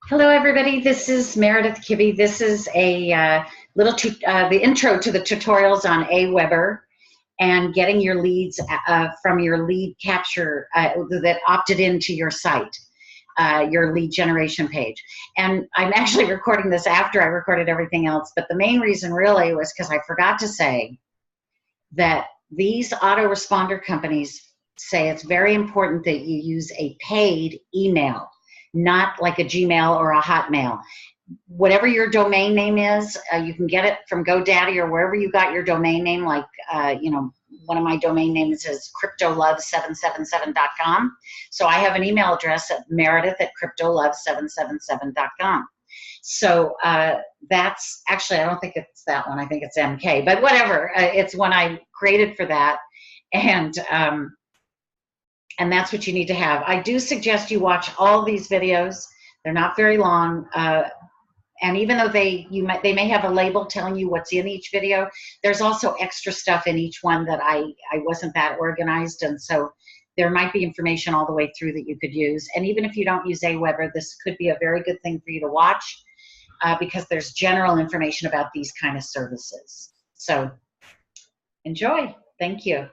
Hello, everybody. This is Meredith Kibbee. This is a the intro to the tutorials on Aweber and getting your leads from your lead capture that opted into your site, your lead generation page. And I'm actually recording this after I recorded everything else, but the main reason really was because I forgot to say that these autoresponder companies say it's very important that you use a paid email, not like a Gmail or a Hotmail. Whatever your domain name is, you can get it from GoDaddy or wherever you got your domain name. Like, one of my domain names is cryptolove777.com. So I have an email address at meredith@cryptolove777.com. So that's actually, I don't think it's that one. I think it's MK, but whatever. It's one I created for that. And that's what you need to have. I do suggest you watch all these videos. They're not very long. And even though they may have a label telling you what's in each video, there's also extra stuff in each one that I wasn't that organized. And so there might be information all the way through that you could use. And even if you don't use Aweber, this could be a very good thing for you to watch because there's general information about these kind of services. So enjoy. Thank you.